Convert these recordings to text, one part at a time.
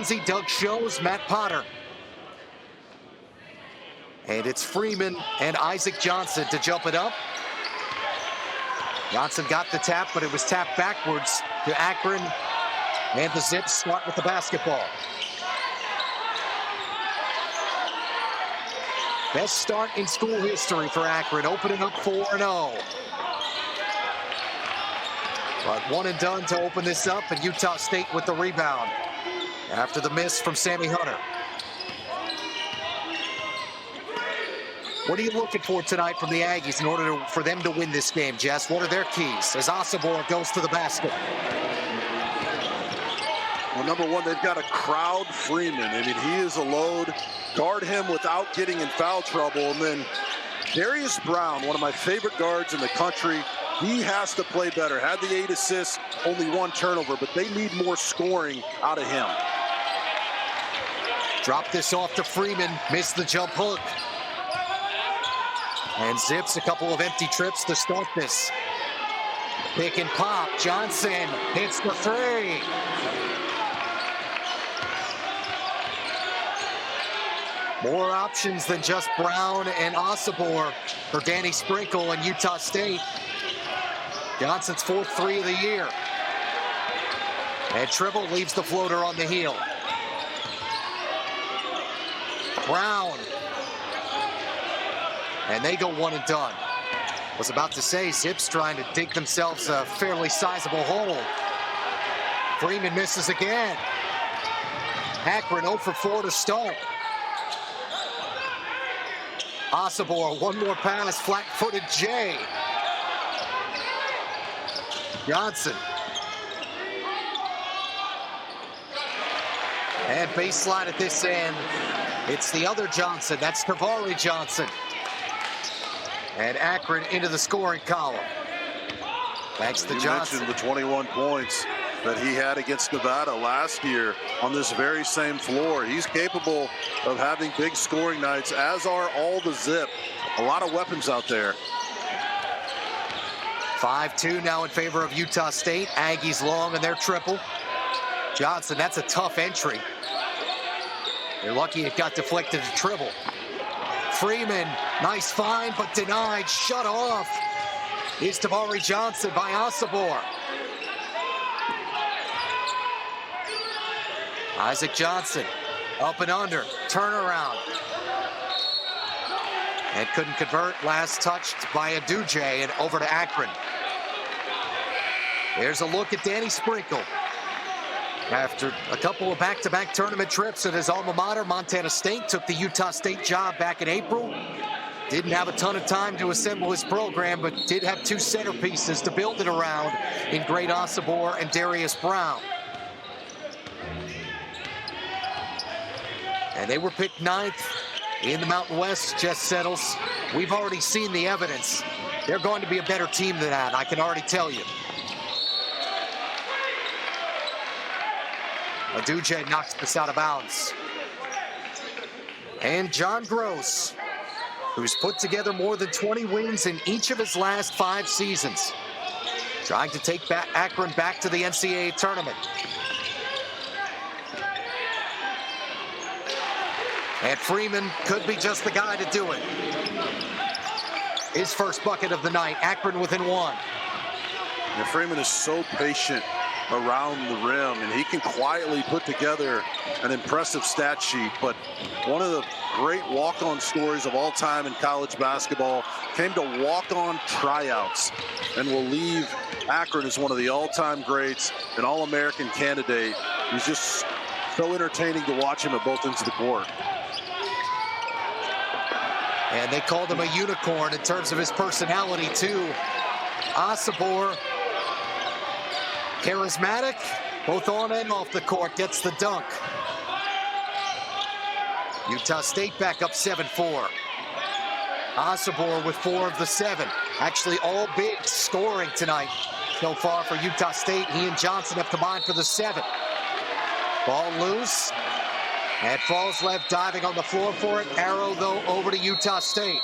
Lindsey, Doug Shows, Matt Potter. And it's Freeman and Isaac Johnson to jump it up. Johnson got the tap, but it was tapped backwards to Akron. And the Zips start with the basketball. Best start in school history for Akron, opening up 4-0. But one and done to open this up, and Utah State with the rebound after the miss from Sammy Hunter. What are you looking for tonight from the Aggies in order for them to win this game, Jess? What are their keys as Osobor goes to the basket? Well, number one, they've got to crowd Freeman. I mean, he is a load. Guard him without getting in foul trouble. And then Darius Brown, one of my favorite guards in the country, he has to play better. Had the 8 assists, only 1 turnover, but they need more scoring out of him. Drop this off to Freeman, missed the jump hook. And Zips a couple of empty trips to start this. Pick and pop, Johnson hits the 3. More options than just Brown and Osobor for Danny Sprinkle and Utah State. Johnson's 4th 3 of the year. And Tribble leaves the floater on the heel. Brown. And they go one and done. Was about to say, Zips trying to dig themselves a fairly sizable hole. Freeman misses again. Akron 0 for 4 to start. Osobor, one more pass, flat-footed Jay. Johnson. And baseline at this end. It's the other Johnson. That's Tavari Johnson. And Akron into the scoring column. Thanks to Johnson. You mentioned the 21 points that he had against Nevada last year on this very same floor. He's capable of having big scoring nights, as are all the Zip. A lot of weapons out there. 5-2 now in favor of Utah State. Aggies long in their triple. Johnson, that's a tough entry. They're lucky it got deflected to Tribble. Freeman, nice find, but denied. Shut off is Tavari Johnson by Osobor. Isaac Johnson, up and under, turnaround. And couldn't convert, last touched by Aduje and over to Akron. There's a look at Danny Sprinkle. After a couple of back-to-back tournament trips at his alma mater, Montana State, took the Utah State job back in April. Didn't have a ton of time to assemble his program, but did have 2 centerpieces to build it around in great Osobor and Darius Brown. And they were picked 9th in the Mountain West, Jess Settles. We've already seen the evidence. They're going to be a better team than that, I can already tell you. Aduje knocks this out of bounds. And John Gross, who's put together more than 20 wins in each of his last 5 seasons, trying to take Akron back to the NCAA tournament. And Freeman could be just the guy to do it. His first bucket of the night, Akron within 1. And Freeman is so patient around the rim, and he can quietly put together an impressive stat sheet. But one of the great walk-on stories of all time in college basketball came to walk-on tryouts, and will leave Akron as one of the all-time greats, an All-American candidate. He's just so entertaining to watch him at both ends of the court. And they called him a unicorn in terms of his personality, too. Osobor, charismatic, both on and off the court, gets the dunk. Utah State back up 7-4. Osobor with 4 of the 7. Actually, all big scoring tonight so far for Utah State. He and Johnson have combined for the 7. Ball loose. And falls left, diving on the floor for it. Arrow, though, over to Utah State.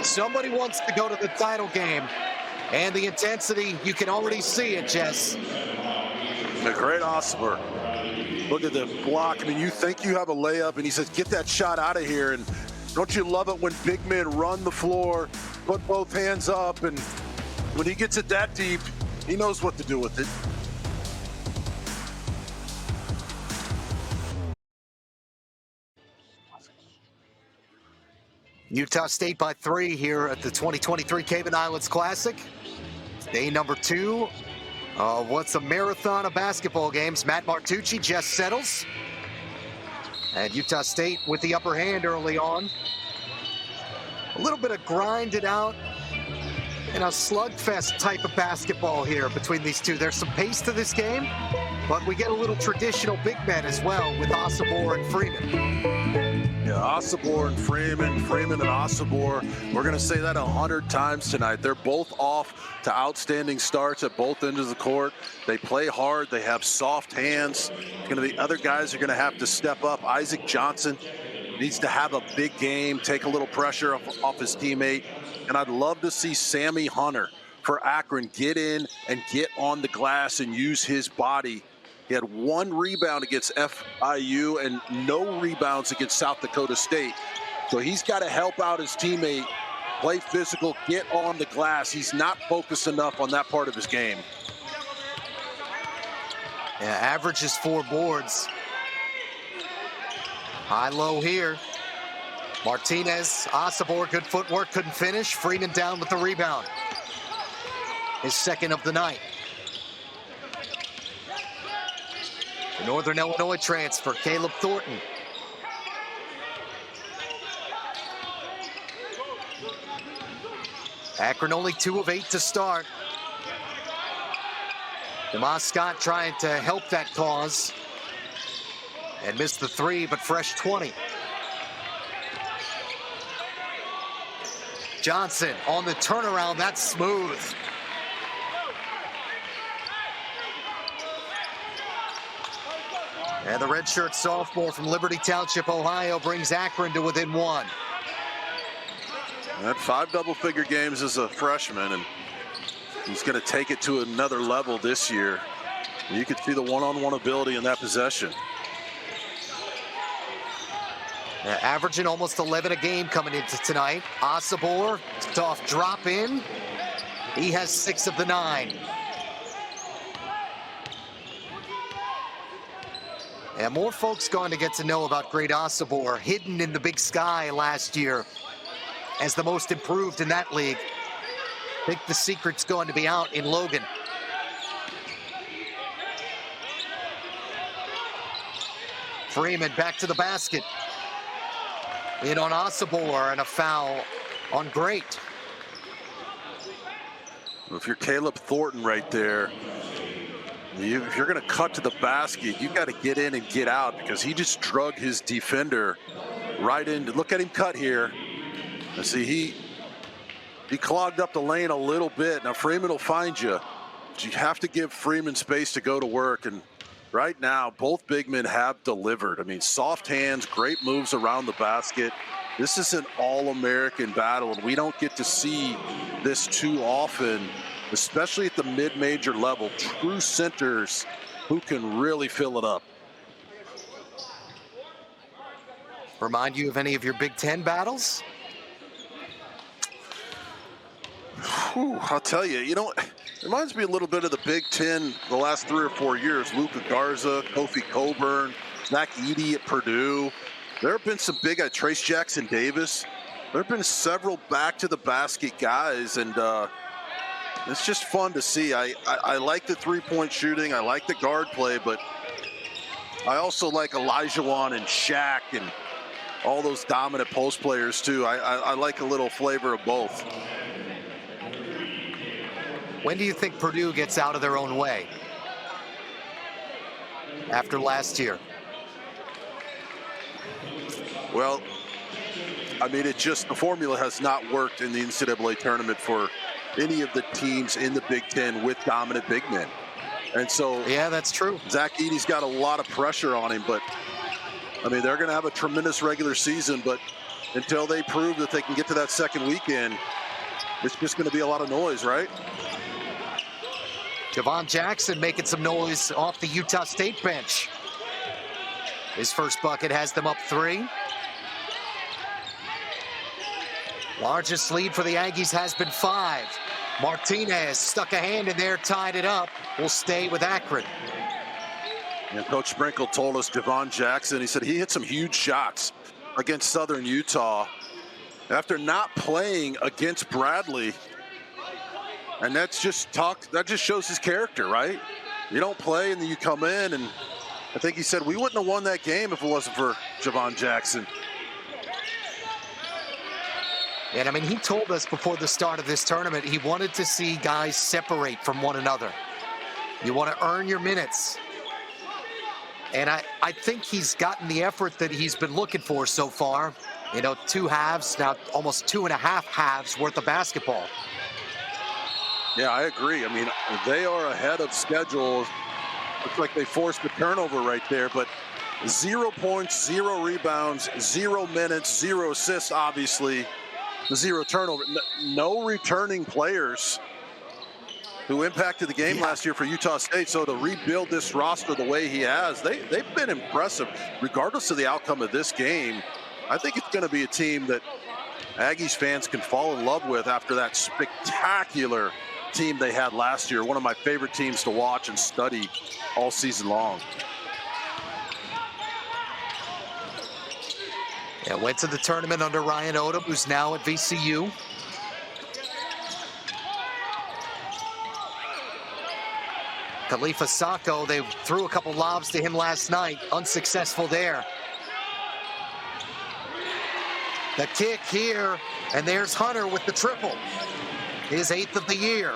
Somebody wants to go to the title game. And the intensity, you can already see it, Jess. A great Osobor. Look at the block. I mean, you think you have a layup, and he says, get that shot out of here. And don't you love it when big men run the floor, put both hands up, and when he gets it that deep, he knows what to do with it. Utah State by 3 here at the 2023 Cayman Islands Classic. Day number 2. What's a marathon of basketball games? Matt Martucci, Jess Settles. And Utah State with the upper hand early on. A little bit of grinded out and a slugfest type of basketball here between these two. There's some pace to this game, but we get a little traditional big men as well with Osobor and Freeman. Yeah, Osobor and Freeman, Freeman and Osobor. We're going to say that 100 times tonight. They're both off to outstanding starts at both ends of the court. They play hard. They have soft hands. The other guys are going to have to step up. Isaac Johnson needs to have a big game, take a little pressure off his teammate. And I'd love to see Sammy Hunter for Akron get in and get on the glass and use his body. He had 1 rebound against FIU and no rebounds against South Dakota State. So he's got to help out his teammate, play physical, get on the glass. He's not focused enough on that part of his game. Yeah, averages 4 boards. High-low here. Martinez, Osobor, good footwork, couldn't finish. Freeman down with the rebound. His second of the night. The Northern Illinois transfer, Caleb Thornton. Akron only 2 of 8 to start. DeMoss Scott trying to help that cause. And missed the 3, but fresh 20. Johnson on the turnaround, that's smooth. And the redshirt sophomore from Liberty Township, Ohio, brings Akron to within 1. That 5 double-figure games as a freshman, and he's going to take it to another level this year. You could see the one-on-one ability in that possession. Averaging almost 11 a game coming into tonight. Osobor, tough drop in. He has 6 of the 9. And more folks going to get to know about great Osobor, hidden in the Big Sky last year as the most improved in that league. I think the secret's going to be out in Logan. Freeman back to the basket. In on Osobor, and a foul on Great. If you're Caleb Thornton right there, if you're going to cut to the basket, you've got to get in and get out, because he just drug his defender right into. Look at him cut here. And see, he clogged up the lane a little bit. Now Freeman will find you, but you have to give Freeman space to go to work. And right now, both big men have delivered. I mean, soft hands, great moves around the basket. This is an all-American battle, and we don't get to see this too often, especially at the mid-major level. True centers who can really fill it up. Remind you of any of your Big Ten battles? Whew, I'll tell you, it reminds me a little bit of the Big Ten the last 3 or 4 years. Luka Garza, Kofi Coburn, Zach Edey at Purdue. There have been some big, Trace Jackson Davis. There have been several back-to-the-basket guys, and it's just fun to see. I like the three-point shooting. I like the guard play, but I also like Olajuwon and Shaq and all those dominant post players, too. I like a little flavor of both. When do you think Purdue gets out of their own way? After last year? Well, I mean, the formula has not worked in the NCAA tournament for any of the teams in the Big Ten with dominant big men. And so, yeah, that's true. Zach Edey's got a lot of pressure on him, but I mean, they're going to have a tremendous regular season, but until they prove that they can get to that second weekend, it's just going to be a lot of noise, right? Javon Jackson making some noise off the Utah State bench. His first bucket has them up 3. Largest lead for the Aggies has been 5. Martinez stuck a hand in there, tied it up. Will stay with Akron. And Coach Sprinkle told us Javon Jackson, he said he hit some huge shots against Southern Utah after not playing against Bradley. And that just shows his character, right? You don't play and then you come in, and I think he said we wouldn't have won that game if it wasn't for Javon Jackson. And I mean, he told us before the start of this tournament, he wanted to see guys separate from one another. You want to earn your minutes. And I think he's gotten the effort that he's been looking for so far. You know, 2 halves, now almost 2.5 halves worth of basketball. Yeah, I agree. I mean, they are ahead of schedule. Looks like they forced the turnover right there, but 0 points, 0 rebounds, 0 minutes, 0 assists, obviously, 0 turnover. No returning players who impacted the game last year for Utah State. So to rebuild this roster the way he has, they've been impressive. Regardless of the outcome of this game, I think it's going to be a team that Aggies fans can fall in love with after that spectacular team they had last year. One of my favorite teams to watch and study all season long. Yeah, went to the tournament under Ryan Odom, who's now at VCU. Khalifa Sacco, they threw a couple lobs to him last night. Unsuccessful there. The kick here, and there's Hunter with the triple. His 8th of the year.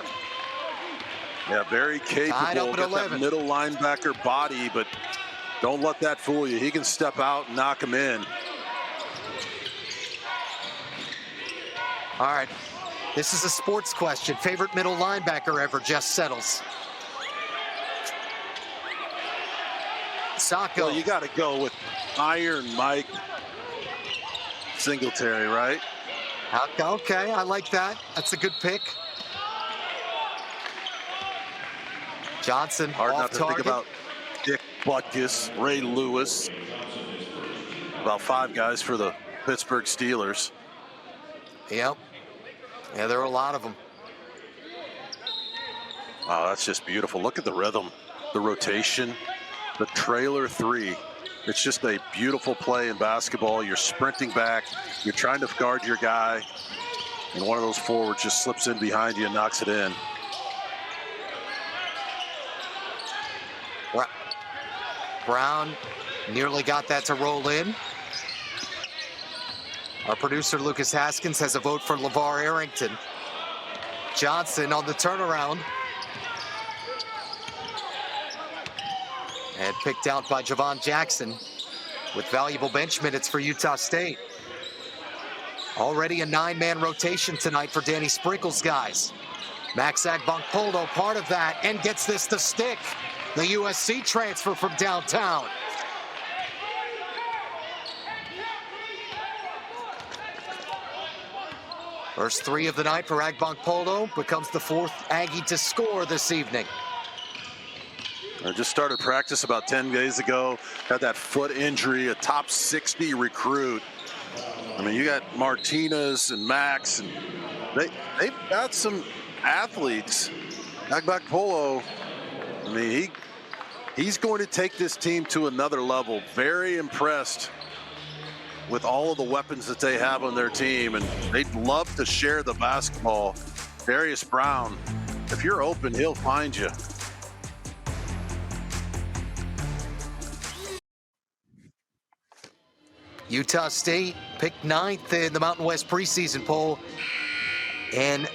Yeah, very capable. Got that middle linebacker body, but don't let that fool you. He can step out and knock him in. All right, this is a sports question. Favorite middle linebacker ever? Just settles. Sacco. Well, you got to go with Iron Mike Singletary, right? Okay, I like that. That's a good pick. Johnson, hard off not to target. think about Dick Butkus, Ray Lewis. About 5 guys for the Pittsburgh Steelers. Yep. Yeah, there are a lot of them. Oh, that's just beautiful. Look at the rhythm, the rotation, the trailer 3. It's just a beautiful play in basketball. You're sprinting back. You're trying to guard your guy. And one of those forwards just slips in behind you and knocks it in. Brown nearly got that to roll in. Our producer, Lucas Haskins, has a vote for LeVar Arrington. Johnson on the turnaround. And picked out by Javon Jackson with valuable bench minutes for Utah State. Already a 9-man rotation tonight for Danny Sprinkle's guys. Max Agbonkpolo part of that and gets this to stick. The USC transfer from downtown. First 3 of the night for Agbonkpolo, becomes the 4th Aggie to score this evening. I just started practice about 10 days ago. Had that foot injury, a top 60 recruit. I mean, you got Martinez and Max, and they've got some athletes. Agbonkpolo, I mean, he's going to take this team to another level. Very impressed with all of the weapons that they have on their team, and they'd love to share the basketball. Darius Brown, if you're open, he'll find you. Utah State picked 9th in the Mountain West preseason poll, and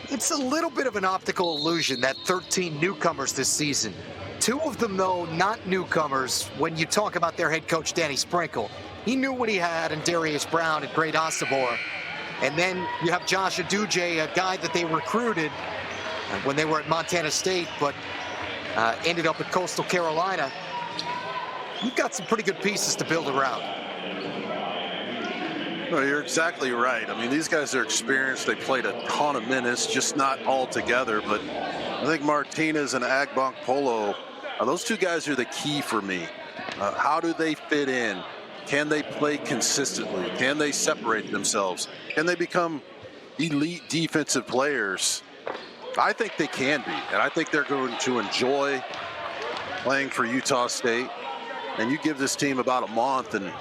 it's a little bit of an optical illusion that 13 newcomers this season. 2 of them, though, not newcomers when you talk about their head coach, Danny Sprinkle. He knew what he had in Darius Brown and Great Osobor. And then you have Josh Aduje, a guy that they recruited when they were at Montana State, but ended up at Coastal Carolina. You've got some pretty good pieces to build around. No, you're exactly right. I mean, these guys are experienced. They played a ton of minutes, just not all together. But I think Martinez and Agbonkpolo, those 2 guys are the key for me. How do they fit in? Can they play consistently? Can they separate themselves? Can they become elite defensive players? I think they can be, and I think they're going to enjoy playing for Utah State. And you give this team about a month, and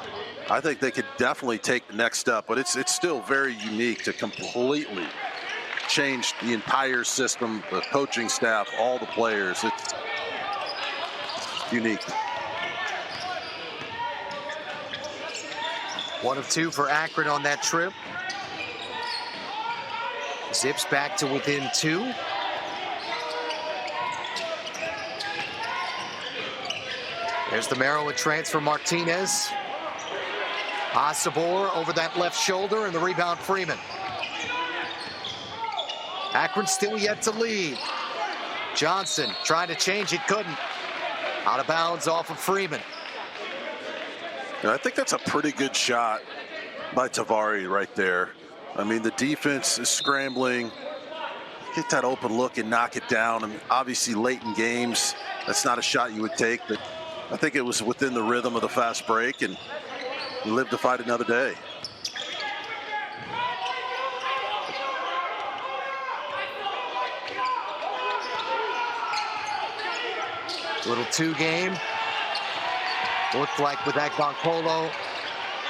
I think they could definitely take the next step. But it's still very unique to completely change the entire system, the coaching staff, all the players. It's unique. 1 of 2 for Akron on that trip. Zips back to within 2. There's the Maryland transfer, Martinez. Asabor over that left shoulder, and the rebound, Freeman. Akron still yet to lead. Johnson trying to change it, couldn't. Out of bounds off of Freeman. And I think that's a pretty good shot by Tavari right there. I mean, the defense is scrambling. Get that open look and knock it down. And obviously late in games, that's not a shot you would take, but I think it was within the rhythm of the fast break, and you live to fight another day. Little 2 game. Looked like with Agbonkpolo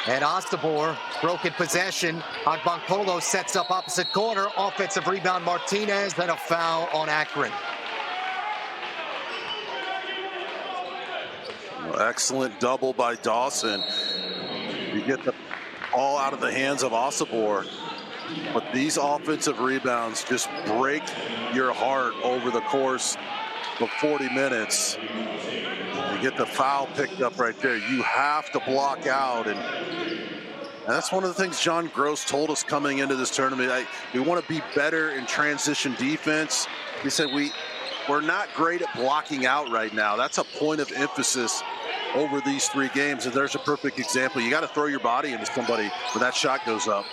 and Astabor, broken possession. Agbonkpolo sets up opposite corner. Offensive rebound, Martinez, then a foul on Akron. Excellent double by Dawson. You get the ball out of the hands of Asabor. But these offensive rebounds just break your heart over the course of 40 minutes. You get the foul picked up right there. You have to block out, and that's one of the things John Gross told us coming into this tournament. We want to be better in transition defense. He said we're not great at blocking out right now. That's a point of emphasis over these 3 games, and there's a perfect example. You got to throw your body into somebody when that shot goes up.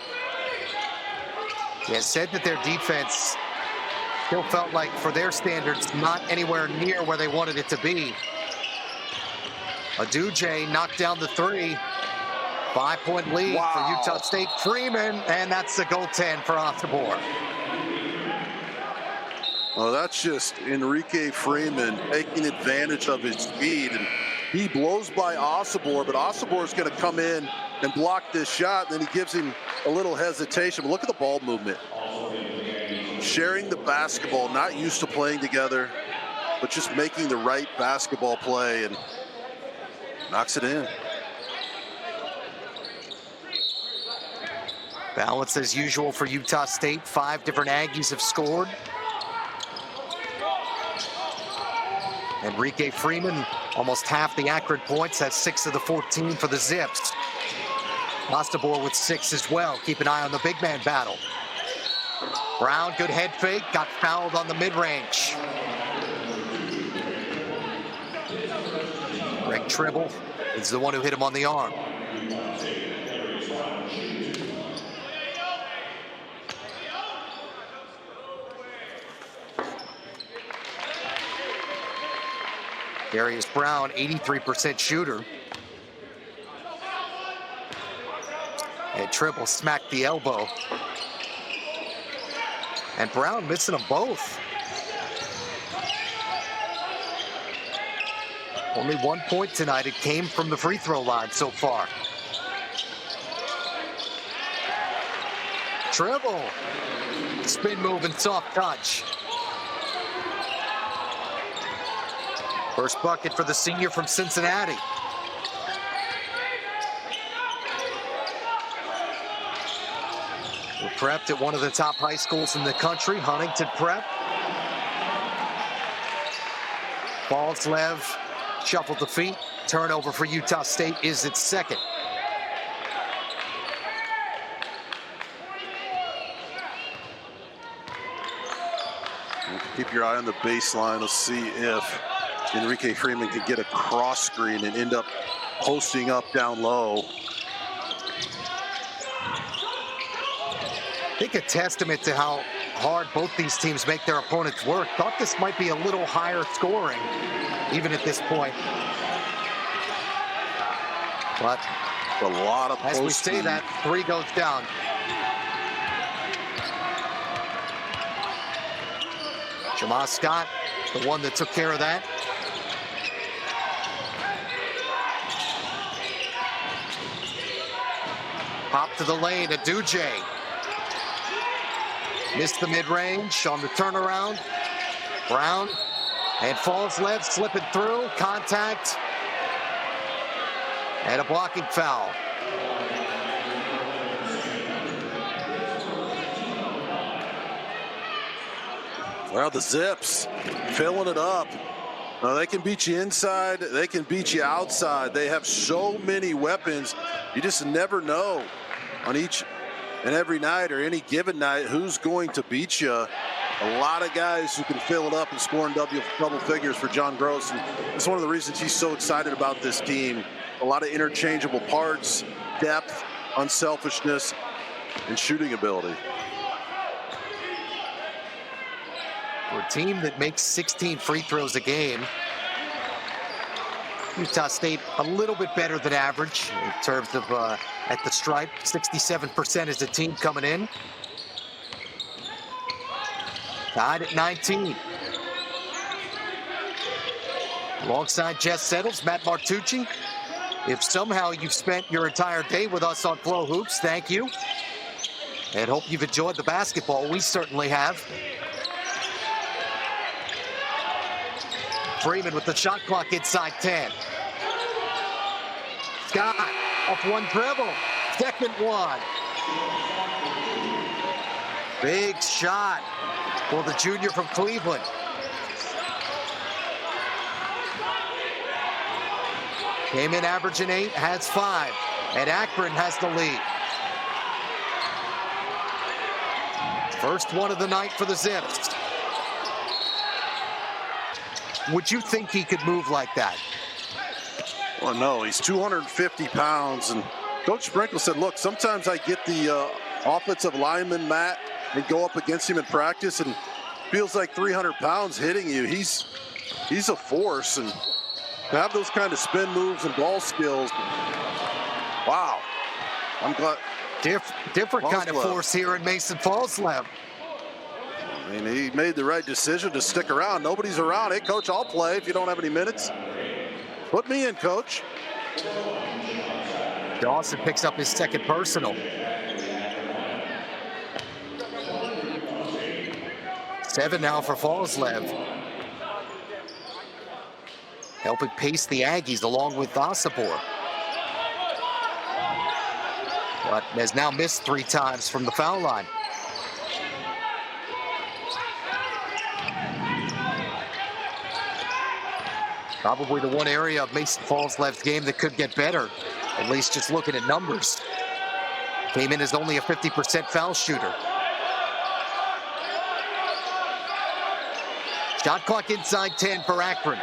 Yeah, said that their defense still felt like, for their standards, not anywhere near where they wanted it to be. Aduje knocked down the 3. 5-point lead for Utah State. Freeman, and that's the goaltend for Asabor. Well, that's just Enrique Freeman taking advantage of his speed, and he blows by Asabor, but Asabor is going to come in and block this shot. Then he gives him a little hesitation. But look at the ball movement. Sharing the basketball, not used to playing together, but just making the right basketball play, and knocks it in. Balance as usual for Utah State. 5 different Aggies have scored. Enrique Freeman, almost half the Akron points, has 6 of the 14 for the Zips. Astabor with 6 as well. Keep an eye on the big man battle. Brown, good head fake, got fouled on the mid-range. Greg Tribble is the one who hit him on the arm. Darius Brown, 83% shooter. And Tribble smacked the elbow. And Brown missing them both. Only 1 point tonight. It came from the free throw line so far. Tribble. Spin move and soft touch. First bucket for the senior from Cincinnati. We're prepped at one of the top high schools in the country, Huntington Prep. Balslev shuffled the feet. Turnover for Utah State is its second. Keep your eye on the baseline. Let's see if Enrique Freeman can get a cross screen and end up posting up down low. I think a testament to how hard both these teams make their opponents work. Thought this might be a little higher scoring, even at this point. But A lot of as we post say speed. that, 3 goes down. Jamal Scott, the one that took care of that. Pop to the lane, Aduje. Missed the mid-range on the turnaround. Brown and falls left, slipping through, contact, and a blocking foul. Well, the Zips filling it up. Now, they can beat you inside. They can beat you outside. They have so many weapons. You just never know on each and every night or any given night who's going to beat you. A lot of guys who can fill it up and score in double figures for John Gross. And it's one of the reasons he's so excited about this team. A lot of interchangeable parts, depth, unselfishness, and shooting ability. For a team that makes 16 free throws a game, Utah State a little bit better than average in terms of at the stripe. 67% as a team coming in. Tied at 19. Alongside Jess Settles, Matt Martucci. If somehow you've spent your entire day with us on Flow Hoops, thank you. And hope you've enjoyed the basketball. We certainly have. Freeman with the shot clock inside 10. Scott off one dribble. Second one. Big shot for the junior from Cleveland. Came in averaging 8, has 5. And Akron has the lead. First one of the night for the Zips. Would you think he could move like that? Well, no, he's 250 pounds. And Coach Sprinkle said, look, sometimes I get the offensive lineman, Matt, and go up against him in practice, and feels like 300 pounds hitting you. He's a force. And to have those kind of spin moves and ball skills, wow. I'm glad. Different kind of force here in Mason Falls Lab. I mean, he made the right decision to stick around. Nobody's around. Hey, Coach, I'll play if you don't have any minutes. Put me in, Coach. Dawson picks up his second personal. 7 now for Fallslev. Helping pace the Aggies along with Vasapur. But has now missed 3 times from the foul line. Probably the one area of Mason Fallslev's game that could get better, at least just looking at numbers. Came in as only a 50% foul shooter. Shot clock inside 10 for Akron.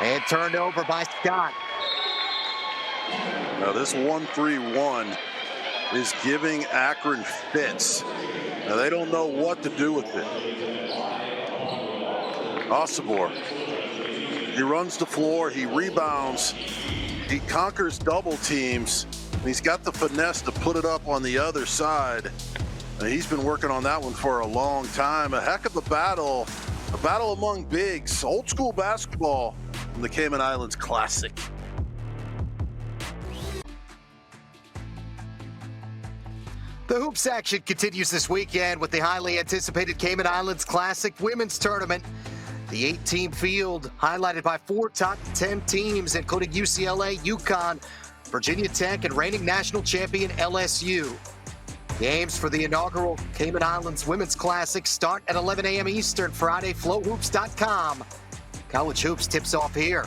And turned over by Scott. Now this 1-3-1 is giving Akron fits. Now they don't know what to do with it. Osibor, he runs the floor, he rebounds, he conquers double teams, and he's got the finesse to put it up on the other side. And he's been working on that one for a long time. A heck of a battle among bigs, old school basketball from the Cayman Islands Classic. The hoops action continues this weekend with the highly anticipated Cayman Islands Classic Women's Tournament. The 8-team field highlighted by 4 top 10 teams, including UCLA, UConn, Virginia Tech, and reigning national champion LSU. Games for the inaugural Cayman Islands Women's Classic start at 11 a.m. Eastern Friday, flowhoops.com. College hoops tips off here.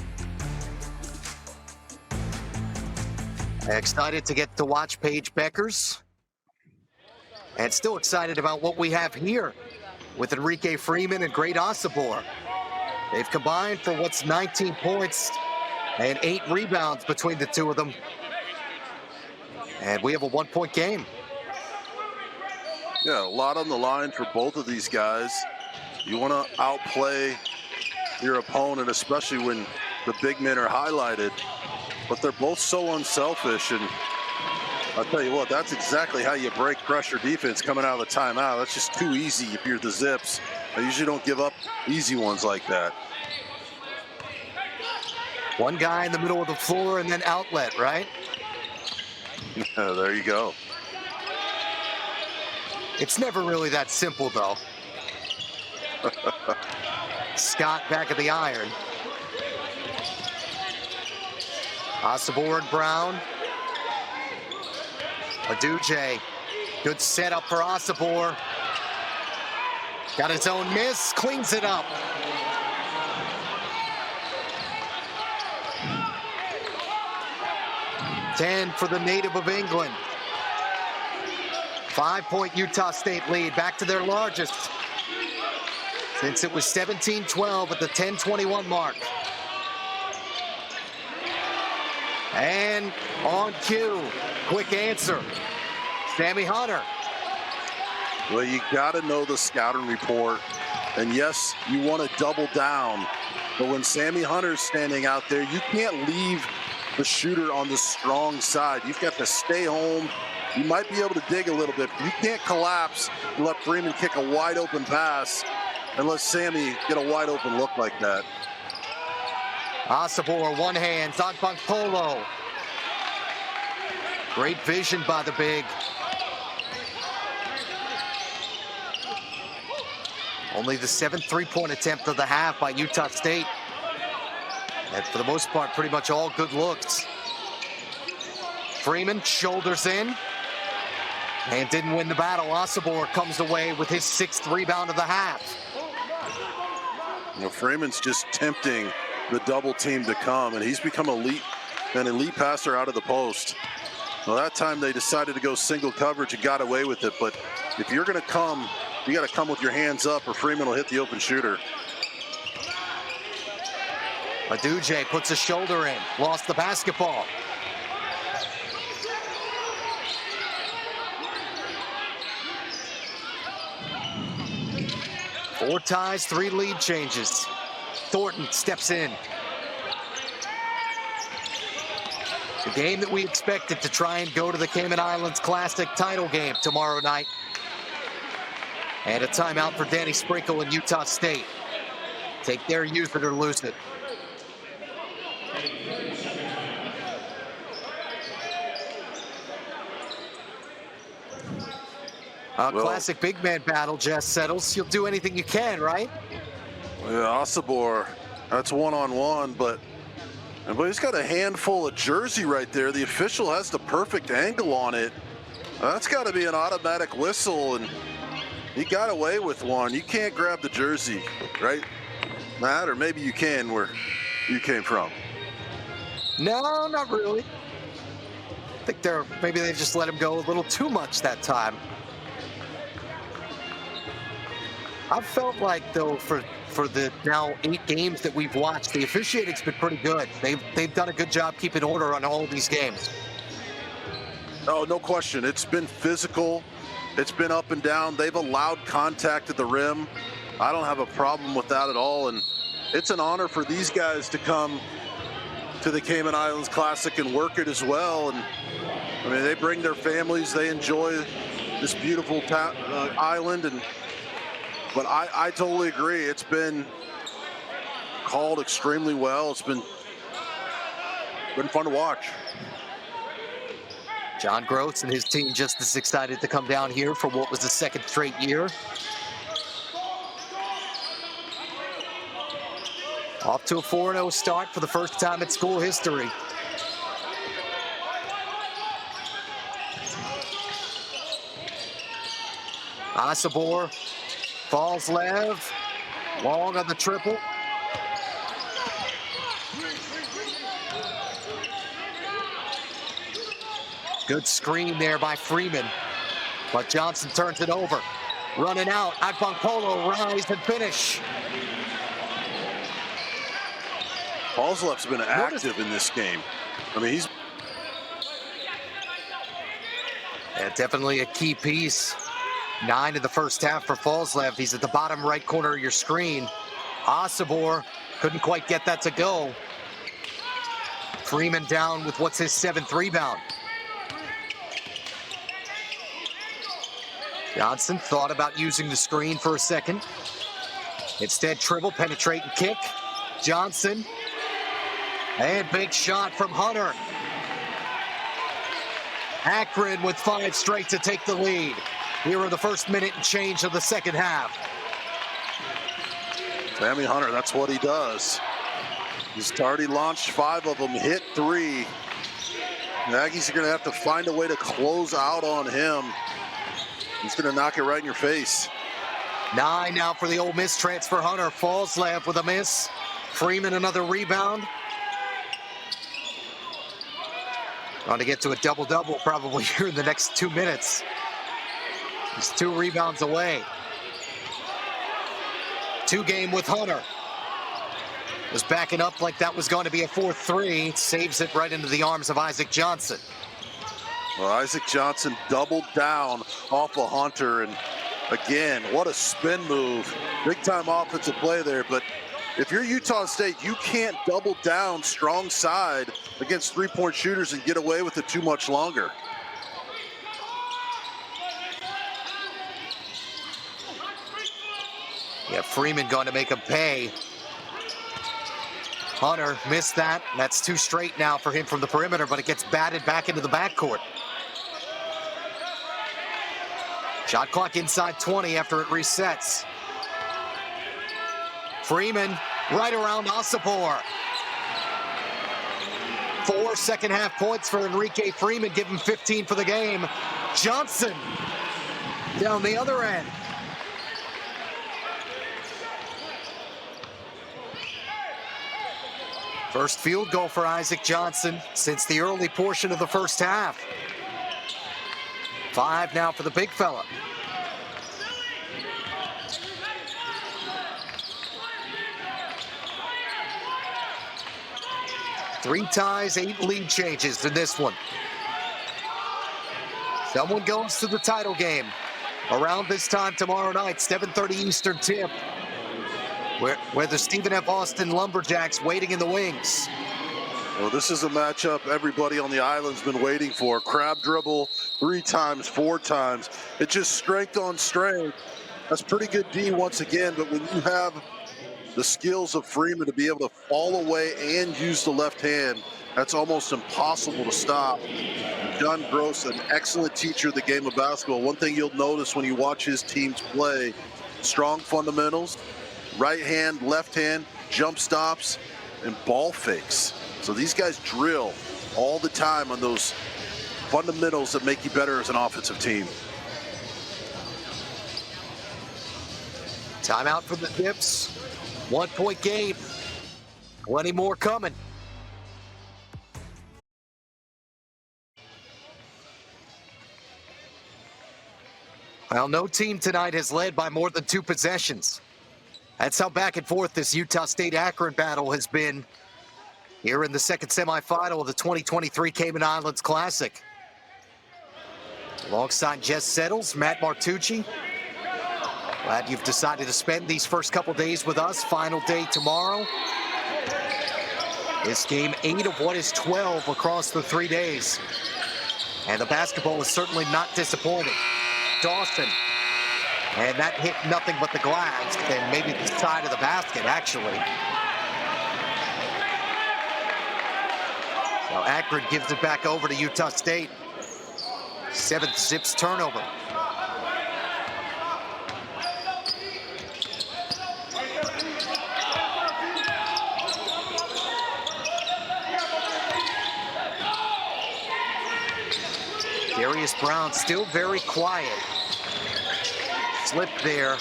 Excited to get to watch Paige Beckers. And still excited about what we have here with Enrique Freeman and Great Osibor. They've combined for what's 19 points and 8 rebounds between the two of them. And we have a 1-point game. Yeah, a lot on the line for both of these guys. You want to outplay your opponent, especially when the big men are highlighted. but they're both so unselfish. And I'll tell you what, that's exactly how you break pressure defense coming out of the timeout. That's just too easy if you're the Zips. I usually don't give up easy ones like that. One guy in the middle of the floor and then outlet, right? There you go. It's never really that simple, though. Scott back at the iron. Osibor and Brown. Aduje. Good setup for Osibor. Got his own miss, cleans it up. Ten for the native of England. 5-point Utah State lead, back to their largest since it was 17-12 at the 10:21 mark. And on cue, quick answer, Sammy Hunter. Well, you got to know the scouting report. And yes, you want to double down. But when Sammy Hunter's standing out there, you can't leave the shooter on the strong side. You've got to stay home. You might be able to dig a little bit. You can't collapse and let Freeman kick a wide open pass and let Sammy get a wide open look like that. Osibor, one hand, Polo. Great vision by the big. Only the 7th three-point attempt of the half by Utah State. And for the most part, pretty much all good looks. Freeman shoulders in and didn't win the battle. Osibor comes away with his 6th rebound of the half. You know, Freeman's just tempting the double team to come, and he's become an elite passer out of the post. Well, that time they decided to go single coverage and got away with it. But if you're going to come, you got to come with your hands up, or Freeman will hit the open shooter. Aduje puts a shoulder in, lost the basketball. Four ties, 3 lead changes. Thornton steps in. The game that we expected to try and go to the Cayman Islands Classic title game tomorrow night. And a timeout for Danny Sprinkle in Utah State. Take their use it or lose it. Classic big man battle, Jess settles. You'll do anything you can, right? Yeah, Osibor, that's one-on-one, but he's got a handful of jersey right there. The official has the perfect angle on it. That's got to be an automatic whistle, and he got away with one. You can't grab the jersey, right, Matt? Or maybe you can where you came from. No, not really. I think maybe they just let him go a little too much that time. I felt like, though, for the now 8 games that we've watched, the officiating's been pretty good. They've done a good job keeping order on all these games. Oh, no question. It's been physical. It's been up and down. They've allowed contact at the rim. I don't have a problem with that at all. And it's an honor for these guys to come to the Cayman Islands Classic and work it as well. And I mean, they bring their families. They enjoy this beautiful island. But I totally agree. It's been called extremely well. It's been fun to watch. John Gross and his team just as excited to come down here for what was the 2nd straight year. Off to a 4-0 start for the first time in school history. Osibor, Falslev, long on the triple. Good screen there by Freeman, but Johnson turns it over. Running out, Polo, rise and finish. Falslev's been active in this game. I mean, he's definitely a key piece. 9 in the first half for Falslev. He's at the bottom right corner of your screen. Osibor couldn't quite get that to go. Freeman down with what's his 7th rebound. Johnson thought about using the screen for a second. Instead, dribble, penetrate, and kick. Johnson. And big shot from Hunter. Akron with 5 straight to take the lead. Here in the first minute and change of the second half. Sammy Hunter, that's what he does. He's already launched 5 of them, hit 3. The Aggies are going to have to find a way to close out on him. He's going to knock it right in your face. 9 now for the Ole Miss transfer. Hunter falls left with a miss. Freeman another rebound. Trying to get to a double-double probably here in the next 2 minutes. He's 2 rebounds away. 2-game with Hunter. Was backing up like that was going to be a 4-3. Saves it right into the arms of Isaac Johnson. Well, Isaac Johnson doubled down off of Hunter, and again, what a spin move. Big time offensive play there, but if you're Utah State, you can't double down strong side against 3-point shooters and get away with it too much longer. Yeah, Freeman going to make him pay. Hunter missed that. That's 2 straight now for him from the perimeter, but it gets batted back into the backcourt. Shot clock inside 20 after it resets. Freeman right around Osipor. 4 second-half points for Enrique Freeman, give him 15 for the game. Johnson down the other end. First field goal for Isaac Johnson since the early portion of the first half. 5 now for the big fella. Three ties, 8 lead changes in this one. Someone goes to the title game around this time tomorrow night, 7:30 Eastern tip, where the Stephen F. Austin Lumberjacks waiting in the wings. Well, this is a matchup everybody on the island's been waiting for. Crab dribble 3 times, 4 times. It's just strength on strength. That's pretty good D once again, but when you have the skills of Freeman to be able to fall away and use the left hand, that's almost impossible to stop. John Gross, an excellent teacher of the game of basketball. One thing you'll notice when you watch his teams play, strong fundamentals, right hand, left hand, jump stops, and ball fakes. So these guys drill all the time on those fundamentals that make you better as an offensive team. Timeout for the Dips. 1-point game. Plenty more coming. Well, no team tonight has led by more than 2 possessions. That's how back and forth this Utah State-Akron battle has been here in the second semifinal of the 2023 Cayman Islands Classic. Alongside Jess Settles, Matt Martucci. Glad you've decided to spend these first couple days with us. Final day tomorrow. This game 8 of what is 12 across the 3 days. And the basketball is certainly not disappointing. Dawson. And that hit nothing but the glass and maybe the side of the basket, actually. So Akron gives it back over to Utah State. 7th Zips turnover. Darius Brown still very quiet. Slipped there,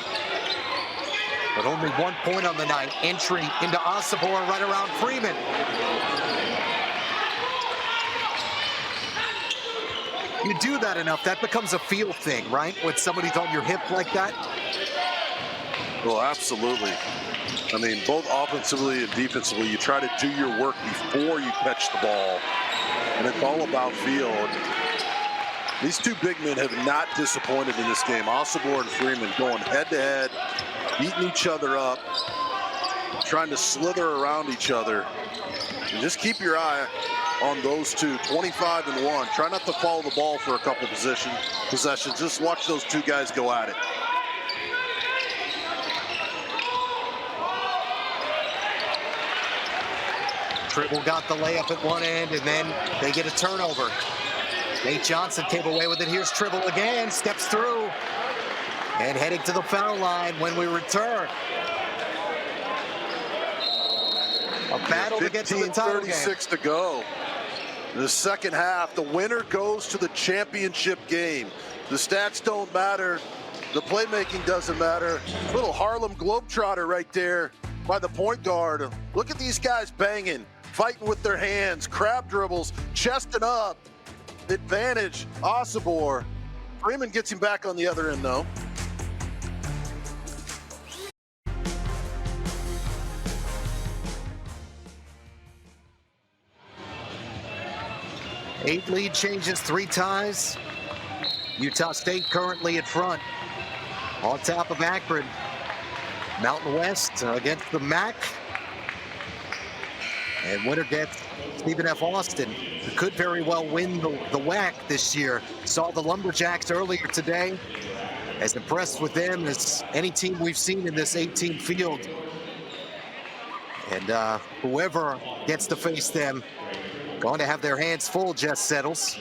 but only 1 point on the night. Entry into Osipor right around Freeman. You do that enough, that becomes a feel thing, right? When somebody's on your hip like that. Well, absolutely. I mean, both offensively and defensively, you try to do your work before you catch the ball, and it's all about feel. These 2 big men have not disappointed in this game. Osipor and Freeman going head-to-head, beating each other up, trying to slither around each other. And just keep your eye on those two, 25-1. Try not to follow the ball for a couple possessions. Just watch those two guys go at it. Tribble got the layup at one end, and then they get a turnover. Nate Johnson came away with it. Here's Tribble again, steps through, and heading to the foul line when we return. A battle to get to the title game. 15:36 to go. In the second half, the winner goes to the championship game. The stats don't matter. The playmaking doesn't matter. Little Harlem Globetrotter right there by the point guard. Look at these guys banging, fighting with their hands, crab dribbles, chesting up. Advantage, Osobor. Freeman gets him back on the other end, though. Eight lead changes, 3 ties. Utah State currently in front. On top of Akron. Mountain West against the MAC. And winner gets Stephen F. Austin, who could very well win the WAC this year. Saw the Lumberjacks earlier today. As impressed with them as any team we've seen in this 18 field. And whoever gets to face them, going to have their hands full, Jess Settles.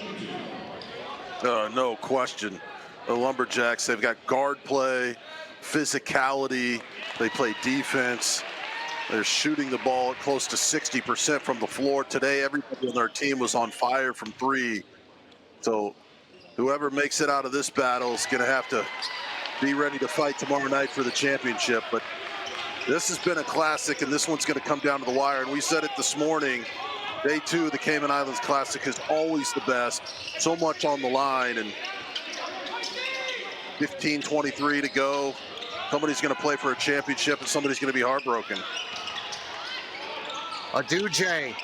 No question. The Lumberjacks, they've got guard play, physicality, they play defense. They're shooting the ball at close to 60% from the floor. Today, everybody on their team was on fire from 3. So whoever makes it out of this battle is going to have to be ready to fight tomorrow night for the championship. But this has been a classic, and this one's going to come down to the wire. And we said it this morning. Day 2 of the Cayman Islands Classic is always the best. So much on the line, and 15:23 to go. Somebody's going to play for a championship, and somebody's going to be heartbroken. Aduje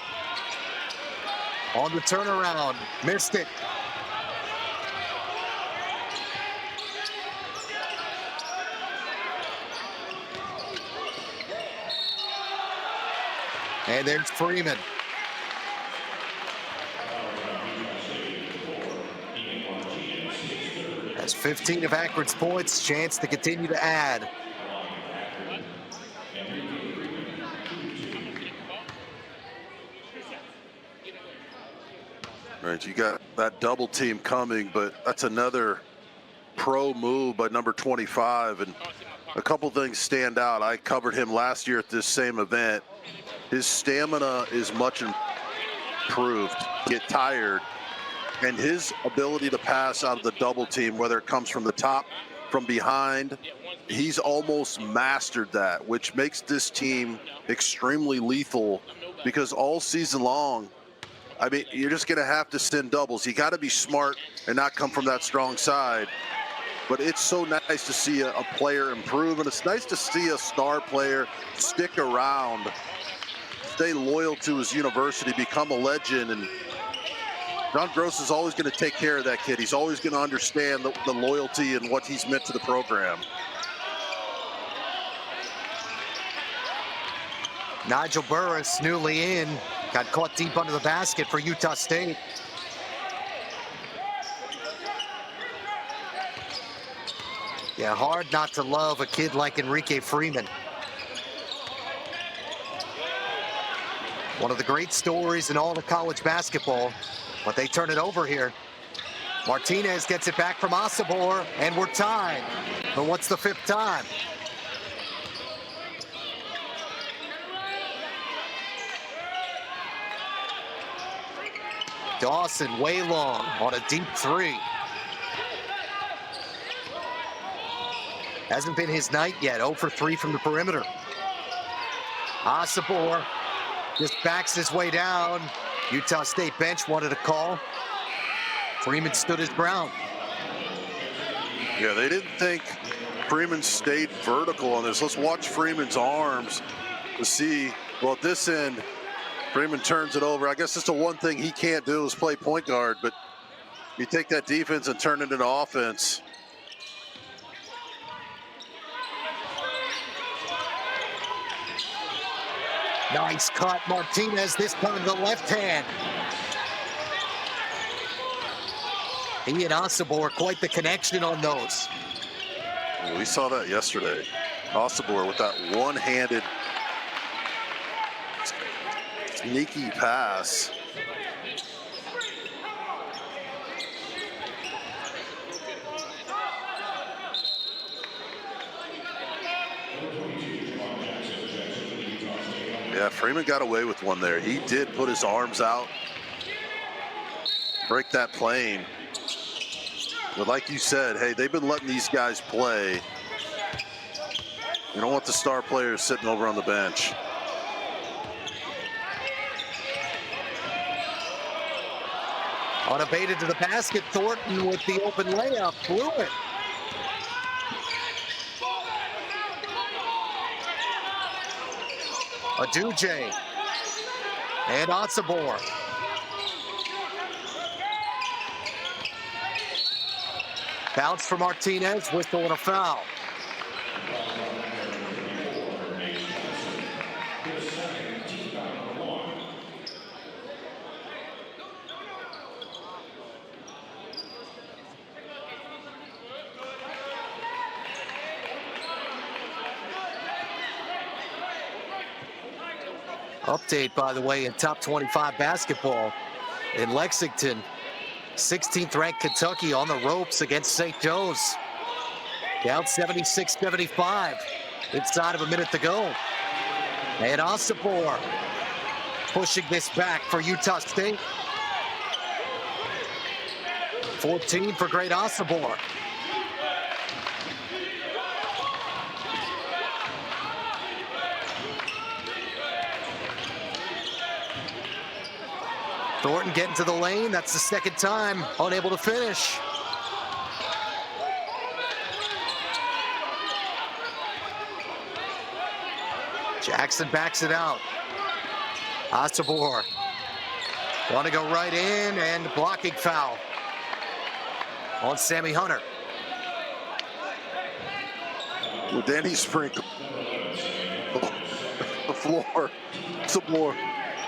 on the turnaround, missed it. And there's Freeman. That's 15 of Akron's points, chance to continue to add. Right, you got that double team coming, but that's another pro move by number 25. And a couple things stand out. I covered him last year at this same event. His stamina is much improved, get tired, and his ability to pass out of the double team, whether it comes from the top, from behind, he's almost mastered that, which makes this team extremely lethal, because all season long, I mean, you're just going to have to send doubles. You got to be smart and not come from that strong side. But it's so nice to see a player improve, and it's nice to see a star player stick around, stay loyal to his university, become a legend. And John Gross is always going to take care of that kid. He's always going to understand the loyalty and what he's meant to the program. Nigel Burris, newly in, got caught deep under the basket for Utah State. Yeah, hard not to love a kid like Enrique Freeman. One of the great stories in all of college basketball, but they turn it over here. Martinez gets it back from Osobor, and we're tied. But what's the 5th time? Dawson way long on a deep 3. Hasn't been his night yet, 0 for 3 from the perimeter. Osobor just backs his way down. Utah State bench wanted a call. Freeman stood his ground. Yeah, they didn't think Freeman stayed vertical on this. Let's watch Freeman's arms to see. Well, at this end, Freeman turns it over. I guess that's the one thing he can't do is play point guard, but you take that defense and turn it into offense. Nice cut, Martinez, this time the left hand. He and Osobor, quite the connection on those. We saw that yesterday. Osobor with that one-handed sneaky pass. Yeah, Freeman got away with one there. He did put his arms out, break that plane. But like you said, hey, they've been letting these guys play. You don't want the star players sitting over on the bench. Unabated to the basket, Thornton with the open layup, blew it. Aduje and Osobor. Bounce for Martinez, whistle and a foul. Update, by the way, in top 25 basketball in Lexington. 16th ranked Kentucky on the ropes against St. Joe's. Down 76-75. Inside of a minute to go. And Osobor pushing this back for Utah State. 14 for great Osobor. Thornton getting to the lane. That's the second time. Unable to finish. Jackson backs it out. Osobor want to go right in, and blocking foul on Sammy Hunter. Well, Danny Sprinkle. The floor. Some more.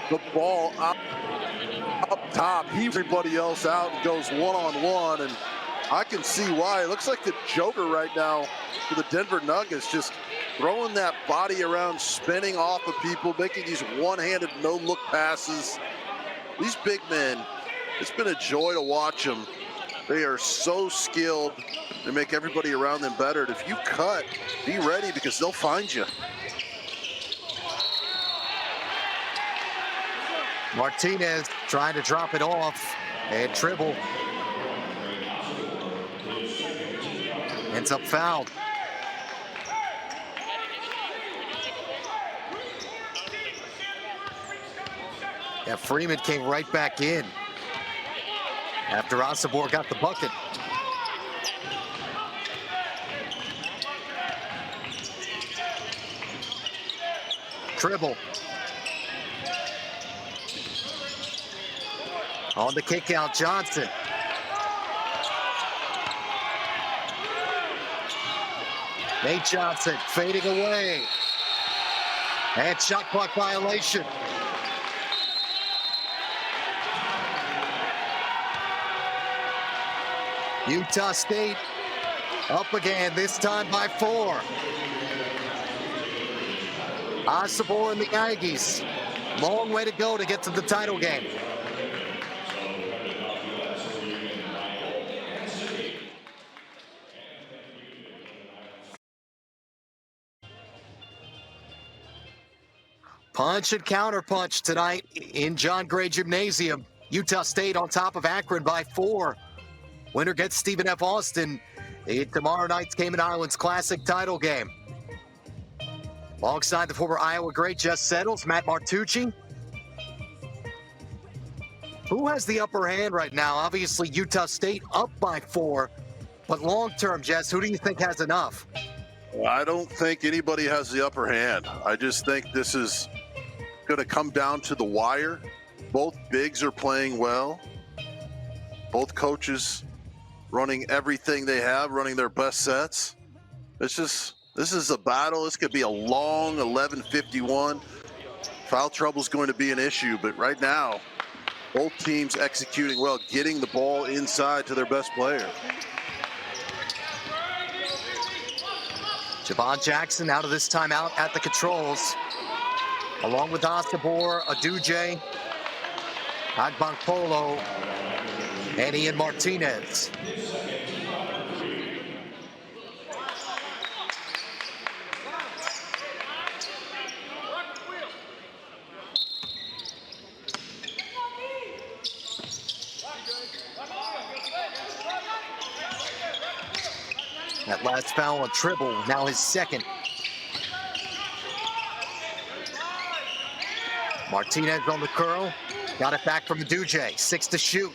The ball up top. Everybody else out and goes one-on-one, and I can see why. It looks like the Joker right now for the Denver Nuggets, just throwing that body around, spinning off of people, making these one-handed no-look passes. These big men, it's been a joy to watch them. They are so skilled. They make everybody around them better. And if you cut, be ready because they'll find you. Martinez trying to drop it off, and Tribble ends up fouled. Yeah, Freeman came right back in after Osobor got the bucket. Tribble on the kick out, Johnson. Nate Johnson fading away. And shot clock violation. Utah State up again, this time by 4. Osobor and the Aggies. Long way to go to get to the title game. Punch and counter punch tonight in John Gray Gymnasium. Utah State on top of Akron by 4. Winner gets Stephen F. Austin in tomorrow night's Cayman Islands Classic title game. Alongside the former Iowa great Jess Settles, Matt Martucci. Who has the upper hand right now? Obviously, Utah State up by 4. But long-term, Jess, who do you think has enough? I don't think anybody has the upper hand. I just think this is going to come down to the wire. Both bigs are playing well. Both coaches running everything they have, running their best sets. This is a battle. This could be a long 11:51. Foul trouble is going to be an issue, but right now, Both teams executing well, getting the ball inside to their best player. Javon Jackson out of this timeout at the controls, along with Osobor, Aduje, Agbankpolo, and Ian Martinez. That last foul on Tribble, now his second. Martinez on the curl, got it back from Aduje, 6 to shoot.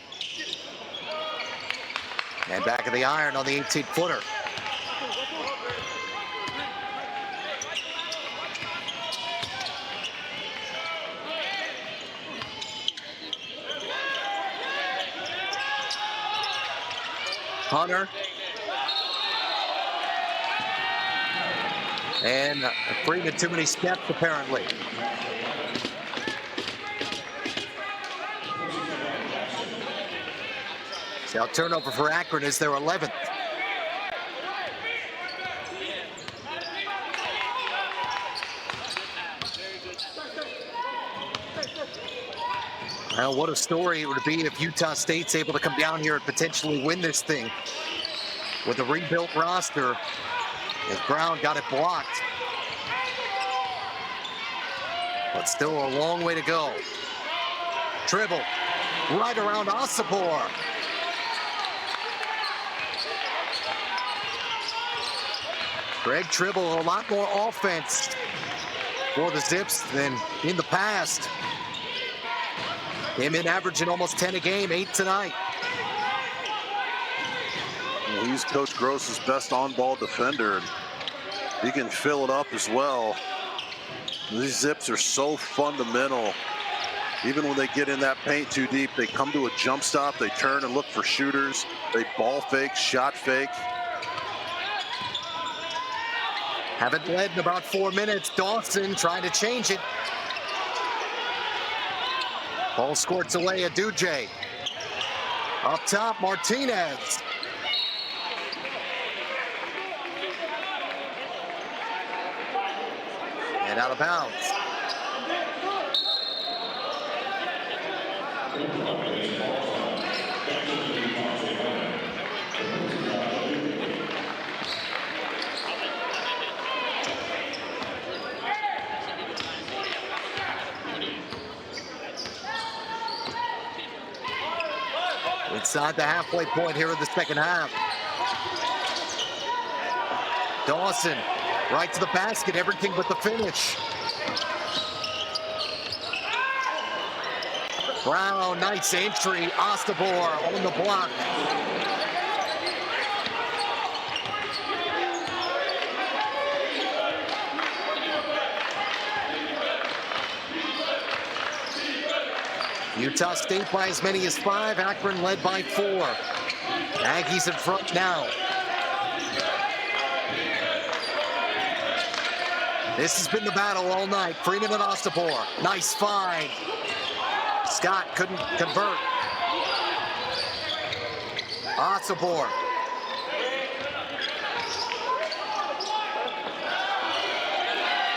And back of the iron on the 18-footer. Hunter. And Freeman, too many steps apparently. So turnover for Akron is their 11th. Well, what a story it would be if Utah State's able to come down here and potentially win this thing with a rebuilt roster. As Brown got it blocked. But still a long way to go. Tribble right around Osobor. Greg Tribble, a lot more offense for the Zips than in the past. Came in averaging almost 10 a game, 8 tonight. Well, he's Coach Gross's best on-ball defender. He can fill it up as well. These Zips are so fundamental. Even when they get in that paint too deep, they come to a jump stop, they turn and look for shooters, they ball fake, shot fake. Haven't led in about 4 minutes. Dawson trying to change it. Ball squirts away, Aduje. Up top, Martinez. And out of bounds. Inside the halfway point here in the second half. Dawson right to the basket, everything but the finish. Brown, nice entry. Osobor on the block. Utah State by as many as 5. Akron led by 4. Aggies in front now. This has been the battle all night. Freeman and Osobor. Nice find. Scott couldn't convert. Osobor.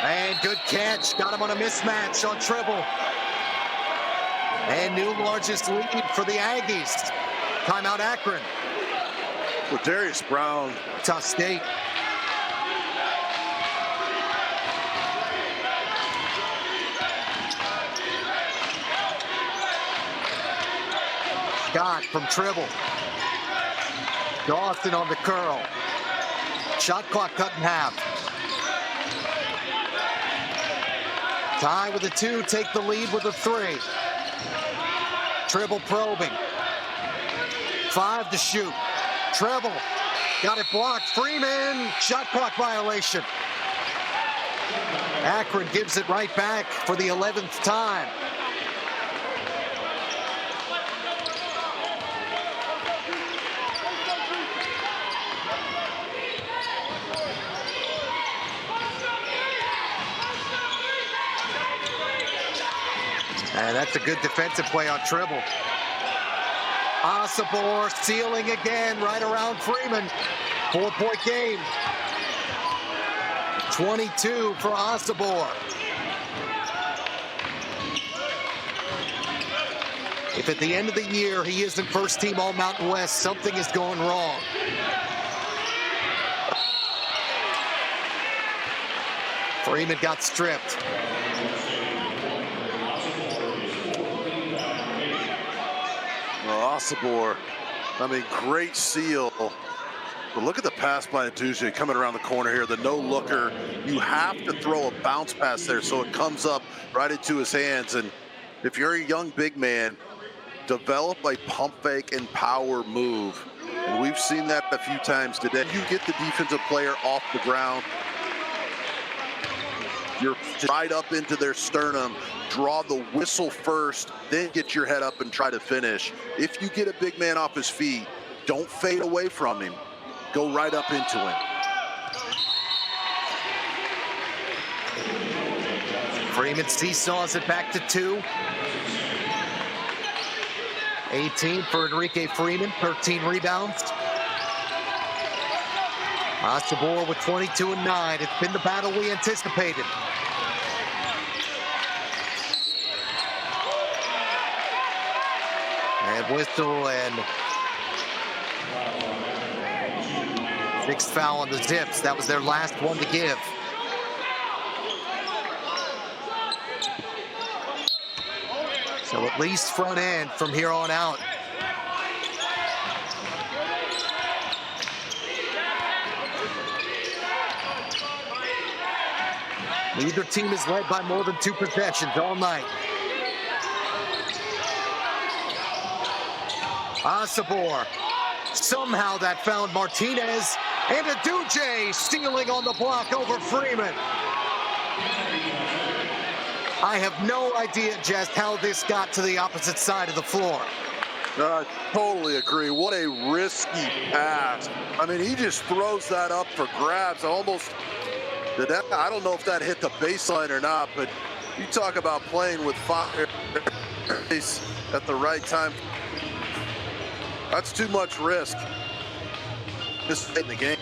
And good catch. Got him on a mismatch on Tribble. And new largest lead for the Aggies. Timeout Akron. Well, Darius Brown. Utah State. Scott from Tribble. Dawson on the curl. Shot clock cut in half. Tie with a 2, take the lead with a 3. Tribble probing. 5 to shoot. Tribble got it blocked. Freeman, shot clock violation. Akron gives it right back for the 11th time. And that's a good defensive play on Tribble. Osobor stealing again right around Freeman. 4-point game. 22 for Osobor. If at the end of the year he isn't first team All Mountain West, something is going wrong. Freeman got stripped. Well, Osobor, I mean, great seal. But look at the pass by Aduje coming around the corner here, the no-looker. You have to throw a bounce pass there so it comes up right into his hands. And if you're a young big man, develop a pump fake and power move. And we've seen that a few times today. You get the defensive player off the ground. You're right up into their sternum, draw the whistle first, then get your head up and try to finish. If you get a big man off his feet, don't fade away from him. Go right up into him. Freeman seesaws it back to 2. 18 for Enrique Freeman, 13 rebounds. Osobor with 22 and 9. It's been the battle we anticipated. And whistle and 6th foul on the Zips. That was their last one to give. So at least front end from here on out. Neither team is led by more than 2 possessions all night. Osobor, somehow that found Martinez, and Aduje stealing on the block over Freeman. I have no idea just how this got to the opposite side of the floor. I totally agree. What a risky pass. I mean, he just throws that up for grabs. Almost, I don't know if that hit the baseline or not, but you talk about playing with fire at the right time. That's too much risk. Just in the game.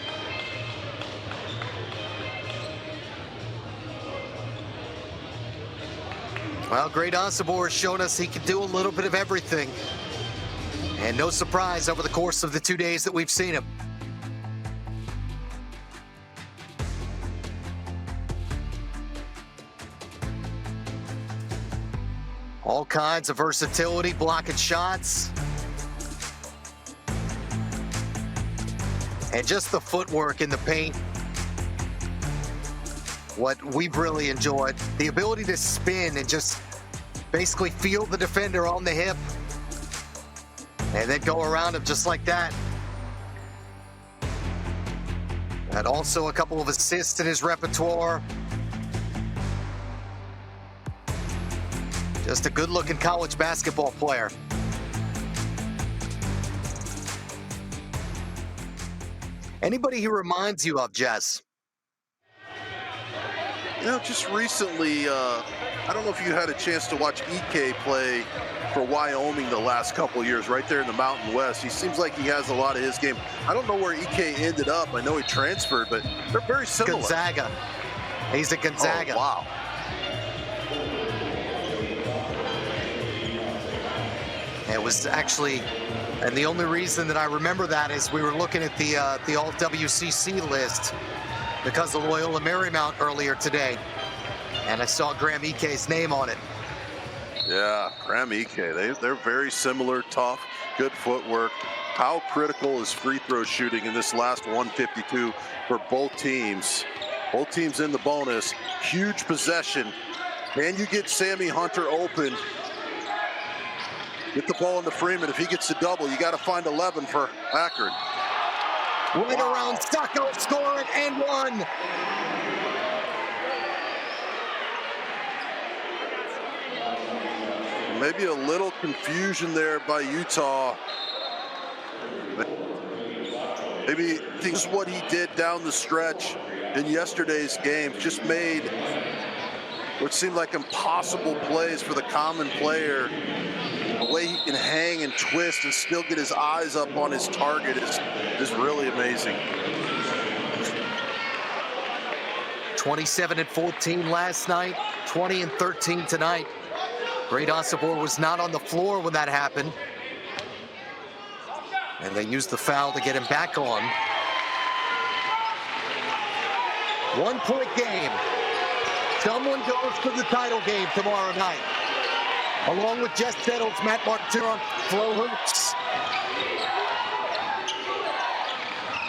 Well, great Osobor has shown us he can do a little bit of everything. And no surprise over the course of the 2 days that we've seen him. All kinds of versatility, blocking shots. And just the footwork in the paint. What we've really enjoyed, the ability to spin and just basically feel the defender on the hip and then go around him just like that. And also a couple of assists in his repertoire. Just a good-looking college basketball player. Anybody he reminds you of, Jess? You know, just recently, I don't know if you had a chance to watch EK play for Wyoming the last couple of years, right there in the Mountain West. He seems like he has a lot of his game. I don't know where EK ended up. I know he transferred, but they're very similar. Gonzaga. He's at Gonzaga. Oh, wow. It was actually, and the only reason that I remember that is we were looking at the All-WCC list because of Loyola Marymount earlier today, and I saw Graham Eke's name on it. Yeah, Graham Eke, they're very similar, tough, good footwork. How critical is free throw shooting in this last 152 for both teams? Both teams in the bonus, huge possession. Can you get Sammy Hunter open? Get the ball into Freeman. If he gets the double, you got to find 11 for Akron. Right around Sacco, scoring and one. Maybe a little confusion there by Utah. Maybe this is what he did down the stretch in yesterday's game. Just made which seemed like impossible plays for the common player. The way he can hang and twist and still get his eyes up on his target is really amazing. 27-14 last night, 20-13 tonight. Great Osobor was not on the floor when that happened. And they used the foul to get him back on. 1-point game. Someone goes to the title game tomorrow night. Along with Jess Settles, Matt Martin, Flo Hoops.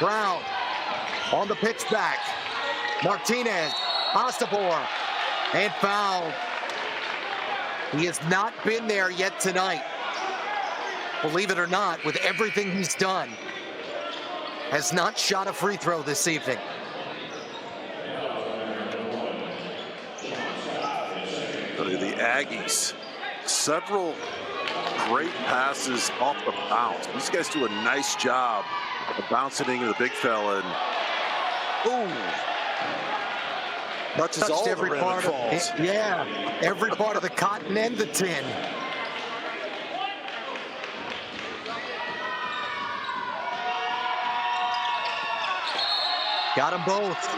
Brown on the pitch back. Martinez, Osobor, and fouled. He has not been there yet tonight. Believe it or not, with everything he's done, has not shot a free throw this evening. The Aggies, several great passes off the bounce. These guys do a nice job of bouncing into the big fella. And, ooh, touches all every the rim part and falls. Yeah, every part of the cotton and the tin. Got them both.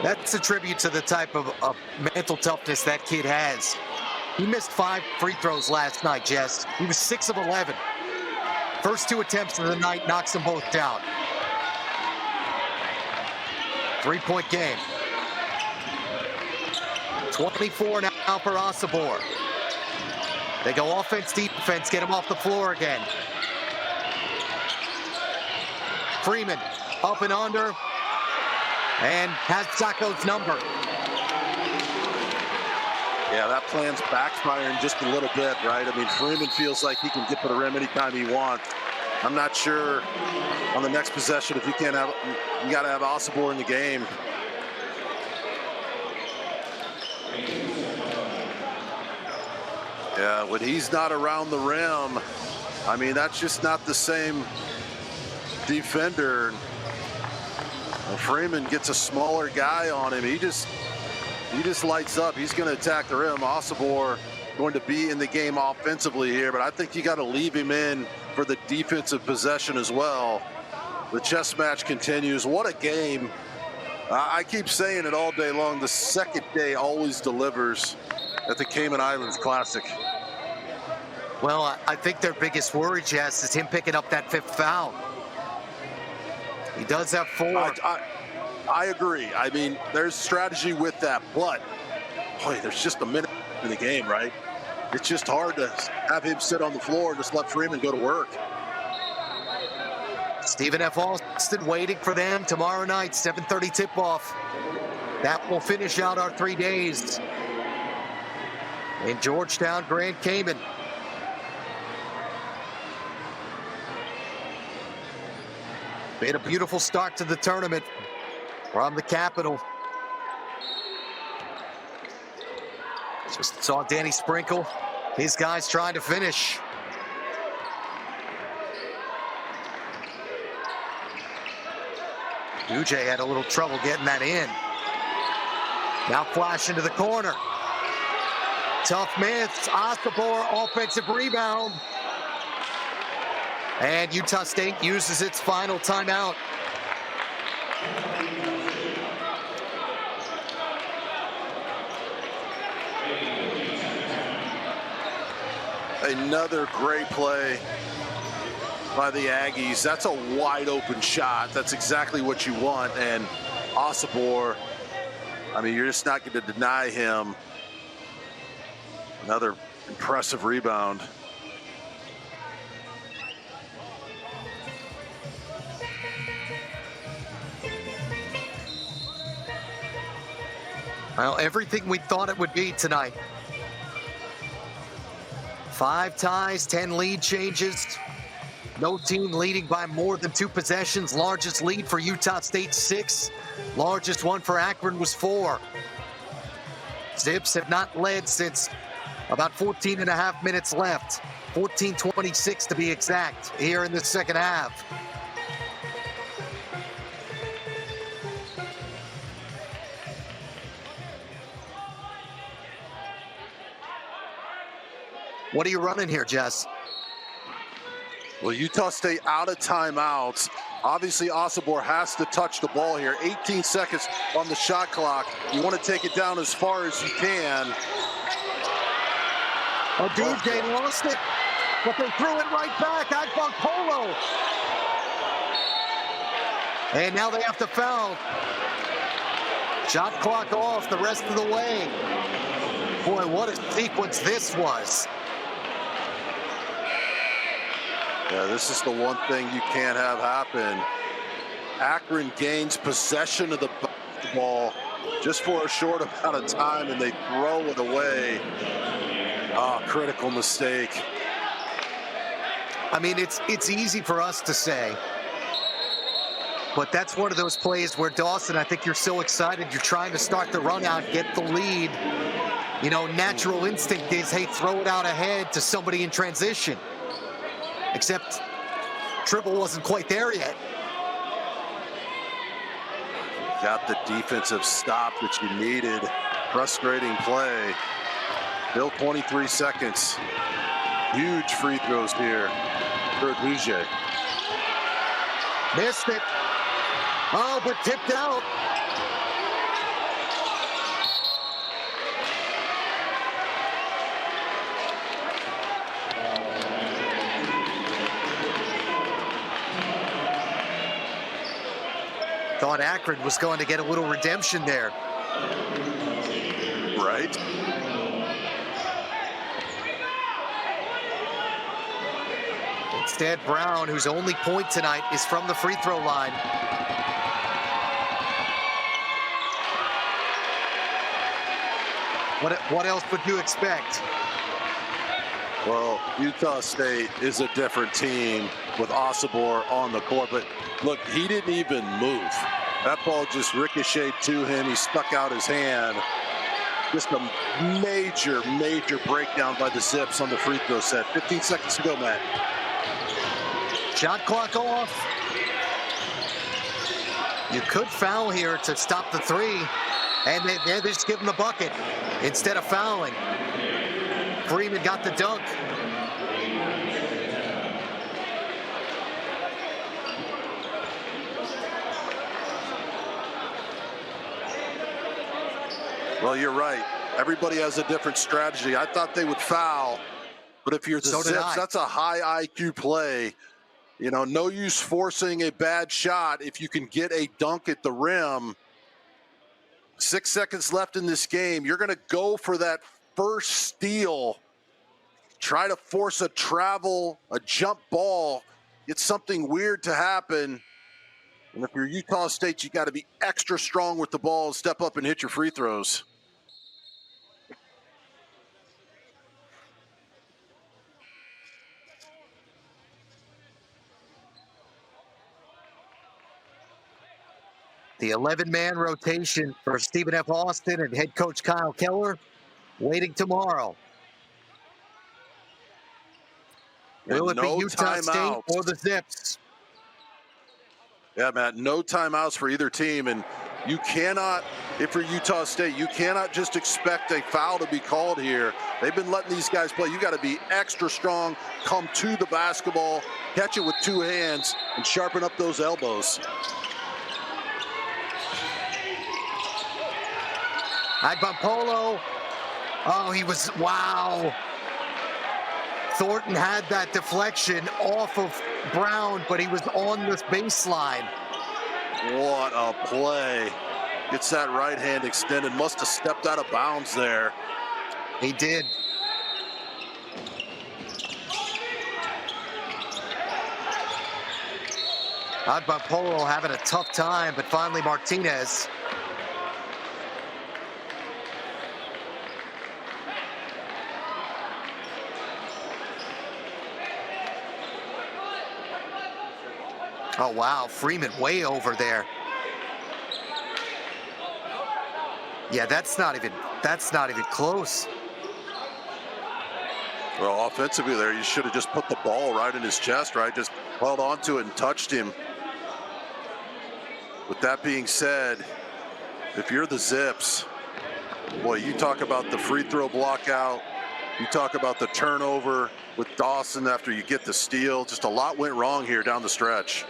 That's a tribute to the type of mental toughness that kid has. He missed 5 free throws last night, Jess. He was 6 of 11. First 2 attempts of the night knocks them both down. 3-point game. 24 now for Osobor. They go offense, defense, get him off the floor again. Freeman up and under, and has Sacco's number. Yeah, that plan's backfiring just a little bit, right? I mean, Freeman feels like he can get to the rim anytime he wants. I'm not sure on the next possession if you got to have Osobor in the game. Yeah, when he's not around the rim, I mean, that's just not the same defender. Well, Freeman gets a smaller guy on him. He just lights up. He's going to attack the rim. Osobor going to be in the game offensively here, but I think you got to leave him in for the defensive possession as well. The chess match continues. What a game. I keep saying it all day long. The second day always delivers at the Cayman Islands Classic. Well, I think their biggest worry, Jess, is him picking up that 5th foul. He does have 4. I agree. I mean, there's strategy with that, but boy, there's just a minute in the game, right? It's just hard to have him sit on the floor and just let Freeman go to work. Stephen F. Austin waiting for them tomorrow night, 7:30 tip-off. That will finish out our 3 days in Georgetown, Grand Cayman. Made a beautiful start to the tournament from the Capitol. Just saw Danny Sprinkle, his guys trying to finish. UJ had a little trouble getting that in. Now flash into the corner. Tough miss. Osobor offensive rebound. And Utah State uses its final timeout. Another great play by the Aggies. That's a wide open shot. That's exactly what you want. And Osobor, I mean, you're just not going to deny him. Another impressive rebound. Well, everything we thought it would be tonight. 5 ties, 10 lead changes. No team leading by more than 2 possessions. Largest lead for Utah State, 6. Largest one for Akron was 4. Zips have not led since about 14 and a half minutes left. 14:26 to be exact here in the second half. What are you running here, Jess? Well, Utah State out of timeouts. Obviously, Osobor has to touch the ball here. 18 seconds on the shot clock. You want to take it down as far as you can. They lost it, but they threw it right back. Polo. And now they have to foul. Shot clock off the rest of the way. Boy, what a sequence this was. Yeah, this is the one thing you can't have happen. Akron gains possession of the ball just for a short amount of time, and they throw it away. Critical mistake. I mean, it's easy for us to say, but that's one of those plays where Dawson, I think you're so excited, you're trying to start the run out, get the lead. You know, natural instinct is, hey, throw it out ahead to somebody in transition. Except Tribble wasn't quite there yet. Got the defensive stop that you needed. Frustrating play. Still 23 seconds. Huge free throws here for Bouger. Missed it. Oh, but tipped out. Thought Akron was going to get a little redemption there. Right. Instead, Brown, whose only point tonight is from the free throw line. What else would you expect? Well, Utah State is a different team with Osobor on the court, but look, he didn't even move. That ball just ricocheted to him. He stuck out his hand. Just a major breakdown by the Zips on the free throw set. 15 seconds to go, Matt. Shot clock off. You could foul here to stop the three, and they just give him the bucket instead of fouling. Freeman got the dunk. Well, you're right. Everybody has a different strategy. I thought they would foul, but if you're the Zips, that's a high IQ play. You know, no use forcing a bad shot if you can get a dunk at the rim. 6 seconds left in this game. You're going to go for that first steal. Try to force a travel, a jump ball, get something weird to happen. And if you're Utah State, you got to be extra strong with the ball, step up and hit your free throws. The 11-man rotation for Stephen F. Austin and head coach Kyle Keller waiting tomorrow. Will it be Utah State or the Zips? Yeah, Matt, no timeouts for either team. And you cannot, if you're Utah State, you cannot just expect a foul to be called here. They've been letting these guys play. You got to be extra strong, come to the basketball, catch it with two hands, and sharpen up those elbows. Polo. Oh, he was, wow. Thornton had that deflection off of Brown, but he was on this baseline. What a play. Gets that right hand extended. Must have stepped out of bounds there. He did. Polo having a tough time, but finally Martinez. Oh, wow, Freeman way over there. Yeah, that's not even close. Well, offensively there, you should have just put the ball right in his chest, right? Just held onto it and touched him. With that being said, if you're the Zips, boy, you talk about the free throw block out. You talk about the turnover with Dawson after you get the steal. Just a lot went wrong here down the stretch.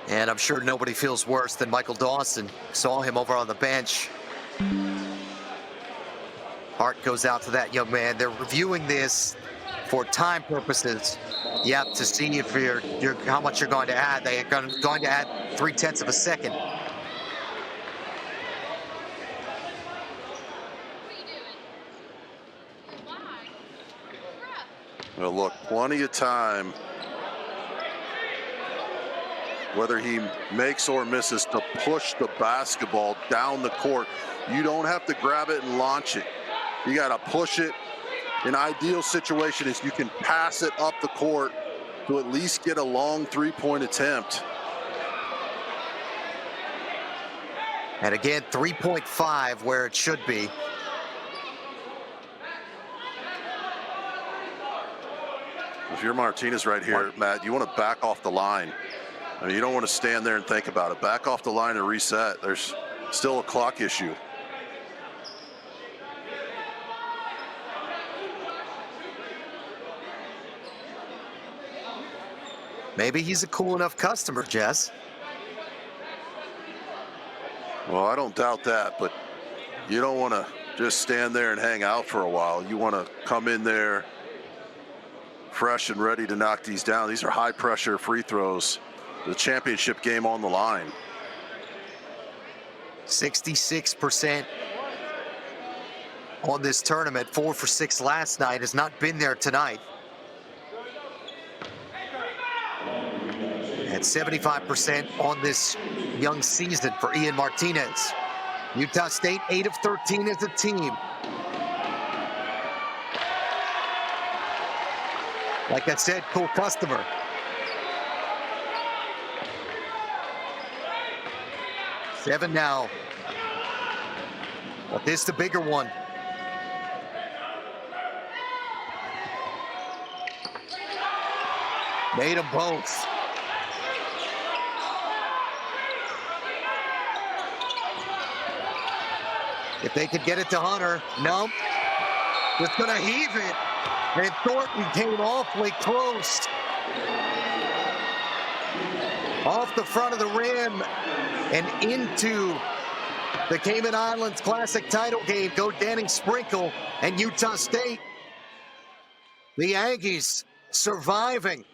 And I'm sure nobody feels worse than Michael Dawson. Saw him over on the bench. Heart goes out to that young man. They're reviewing this for time purposes. Yep, to see if how much you're going to add. They are going to add 0.3 of a second. Well, look, plenty of time, whether he makes or misses, to push the basketball down the court. You don't have to grab it and launch it. You got to push it. An ideal situation is you can pass it up the court to at least get a long three-point attempt. And again, 3.5 where it should be. If you're Martinez right here, Matt, you want to back off the line. I mean, you don't want to stand there and think about it. Back off the line and reset. There's still a clock issue. Maybe he's a cool enough customer, Jess. Well, I don't doubt that, but you don't want to just stand there and hang out for a while. You want to come in there fresh and ready to knock these down. These are high pressure free throws. The championship game on the line. 66% on this tournament. 4 for 6 last night. Has not been there tonight. And 75% on this young season for Ian Martinez. Utah State 8 of 13 as a team. Like I said, cool customer. Seven now. But this is the bigger one. Made them both. If they could get it to Hunter, no. Just gonna heave it. And Thornton came awfully close. Off the front of the rim and into the Cayman Islands Classic title game. Go Danny Sprinkle and Utah State. The Aggies surviving.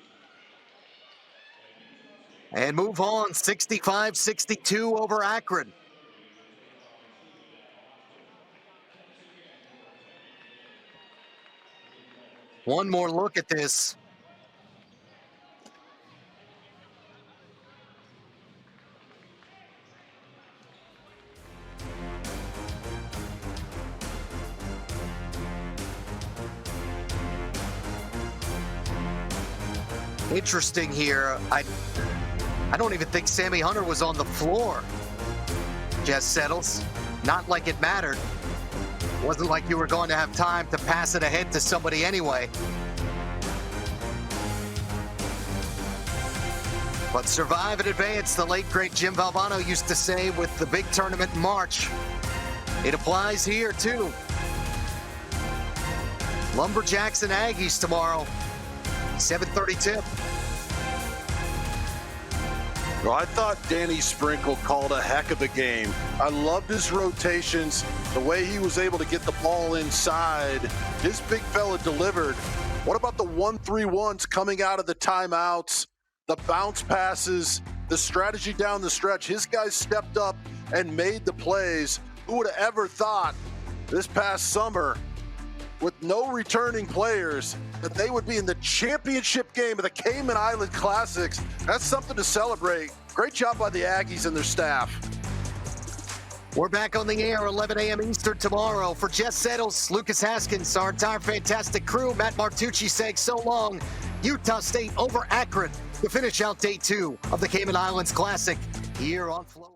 And move on, 65-62 over Akron. One more look at this. Interesting here. I don't even think Sammy Hunter was on the floor. Jess Settles. Not like it mattered. Wasn't like you were going to have time to pass it ahead to somebody anyway. But survive and advance, the late great Jim Valvano used to say with the big tournament in March. It applies here too. Lumberjacks and Aggies tomorrow, 7:30 tip. Well, I thought Danny Sprinkle called a heck of a game. I loved his rotations, the way he was able to get the ball inside. His big fella delivered. What about the 1-3-1s coming out of the timeouts, the bounce passes, the strategy down the stretch? His guys stepped up and made the plays. Who would have ever thought this past summer, with no returning players, that they would be in the championship game of the Cayman Island Classics? That's something to celebrate. Great job by the Aggies and their staff. We're back on the air 11 a.m. Eastern tomorrow. For Jess Settles, Lucas Haskins, our entire fantastic crew, Matt Martucci saying so long. Utah State over Akron to finish out day 2 of the Cayman Islands Classic here on Flow.